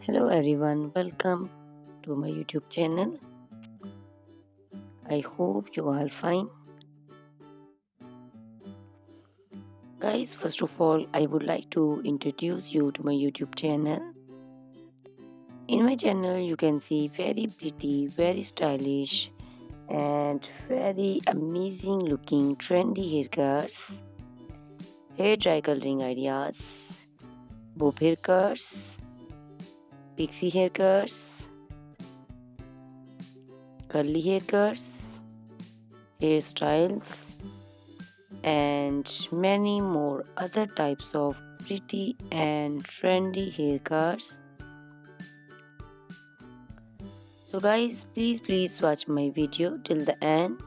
Hello everyone, welcome to my YouTube channel. I hope you are fine. Guys, first of all, I would like to introduce you to my YouTube channel. In my channel, you can see very pretty, very stylish, and very amazing looking trendy haircuts, hair dry coloring ideas, bob haircuts, pixie haircuts, curly haircuts, hairstyles, and many more other types of pretty and trendy haircuts. So guys, please watch my video till the end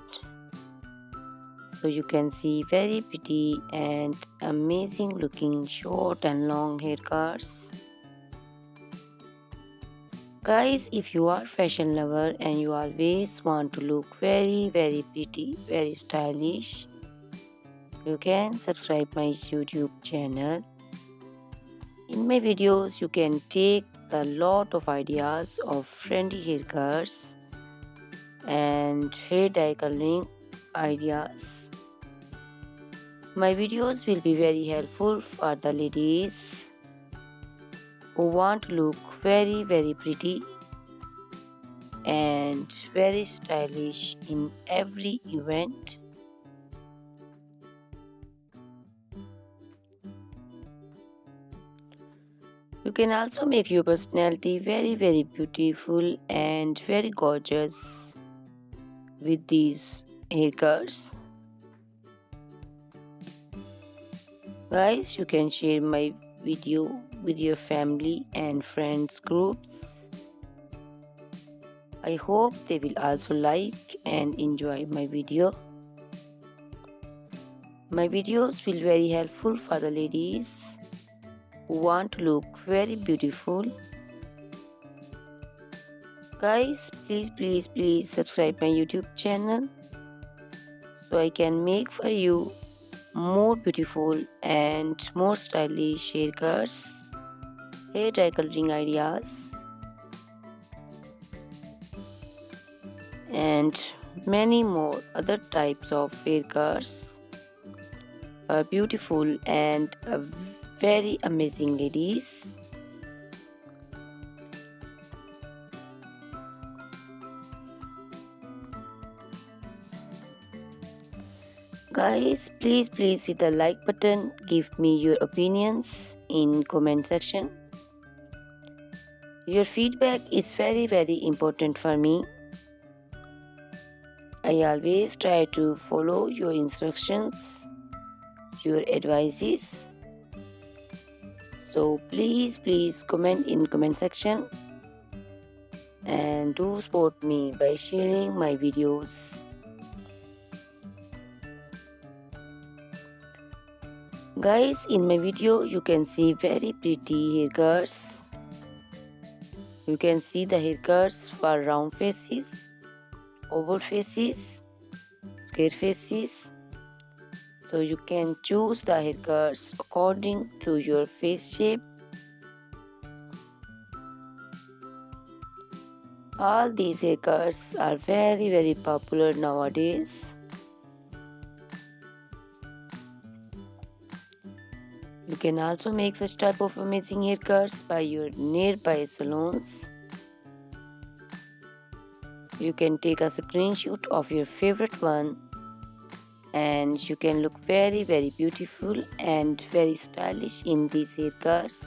so you can see very pretty and amazing looking short and long haircuts. Guys, if you are fashion lover and you always want to look very pretty, very stylish, you can subscribe my YouTube channel. In my videos, you can take a lot of ideas of trendy haircuts and hair dye coloring ideas. My videos will be very helpful for the ladies who want to look very pretty and very stylish in every event. You can also make your personality very beautiful and very gorgeous with these haircuts. Guys, you can share my video with your family and friends groups. I hope they will also like and enjoy my video. My videos will very helpful for the ladies who want to look very beautiful. Guys, please subscribe my YouTube channel so I can make for you more beautiful and more stylish haircuts, hair dye coloring ideas, and many more other types of haircuts for beautiful and very amazing ladies. Guys, please hit the like button. Give me your opinions in comment section. Your feedback is very important for me. I always try to follow your instructions, your advices. So please comment in comment section and do support me by sharing my videos. Guys, in my video you can see very pretty haircuts. You can see the haircuts for round faces, oval faces, square faces. So you can choose the haircuts according to your face shape. All these haircuts are very popular nowadays. You can also make such type of amazing haircuts by your nearby salons. You can take a screenshot of your favorite one and you can look very beautiful and very stylish in these haircuts.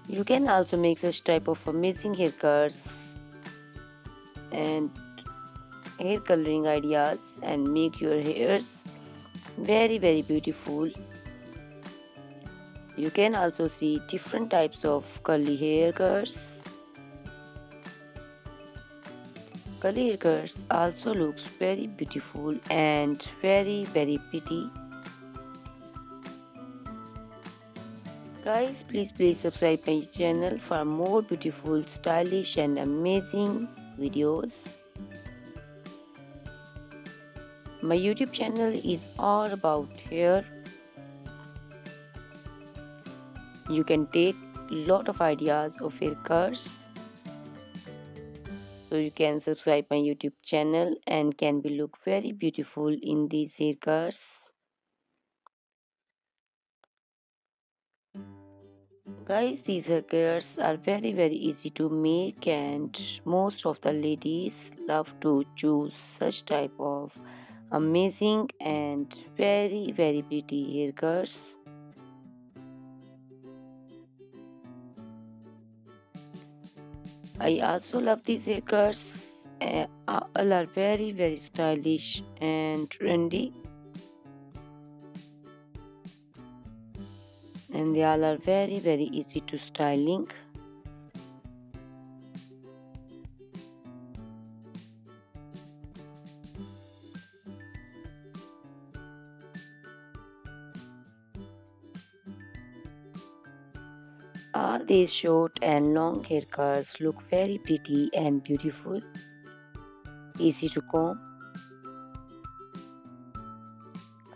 You can also make such type of amazing haircuts and hair coloring ideas and make your hairs very beautiful. You can also see different types of curly haircuts. Curly haircuts also looks very beautiful and very pretty. Guys, please subscribe my channel for more beautiful, stylish and amazing videos. My YouTube channel is all about hair. You can take lot of ideas of haircuts. So you can subscribe my YouTube channel and can be look very beautiful in these haircuts. Guys, these haircuts are very easy to make, and most of the ladies love to choose such type of amazing and very pretty haircuts. I also love these haircuts. All are very stylish and trendy, and they all are very easy to styling. All these short and long haircuts look very pretty and beautiful, easy to comb.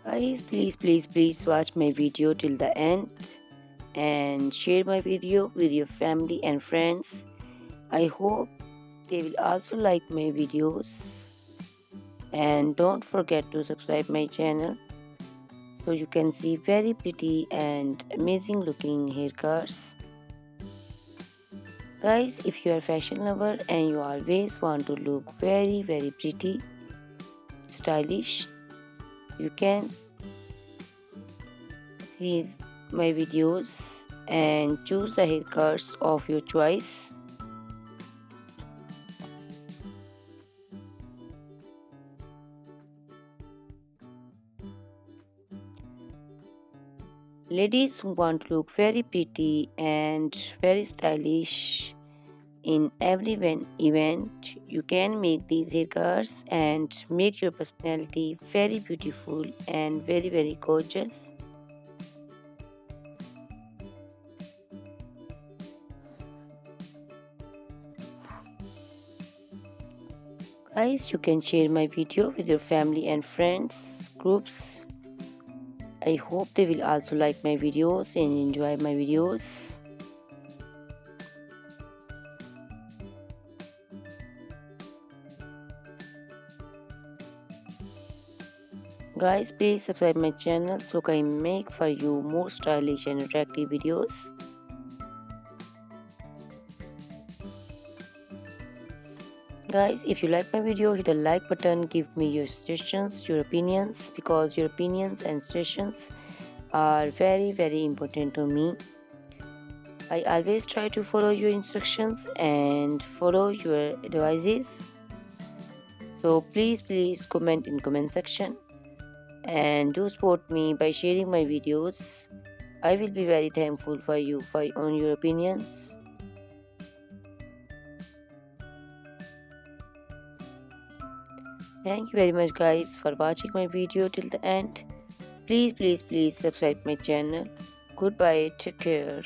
Guys, please watch my video till the end and share my video with your family and friends. I hope they will also like my videos, and don't forget to subscribe my channel so you can see very pretty and amazing looking haircuts. Guys, if you are fashion lover and you always want to look very pretty, stylish, you can see my videos and choose the haircuts of your choice. Ladies who want to look very pretty and very stylish in every event, you can make these haircuts and make your personality very beautiful and very gorgeous. Guys, you can share my video with your family and friends groups. I hope they will also like my videos and enjoy my videos. Guys, please subscribe my channel so I can make for you more stylish and attractive videos. Guys, if you like my video, hit the like button, give me your suggestions, your opinions, because your opinions and suggestions are very important to me. I always try to follow your instructions and follow your advices. So please comment in comment section and do support me by sharing my videos. I will be very thankful for you on your opinions. Thank you very much guys for watching my video till the end. Please subscribe my channel. Goodbye, take care.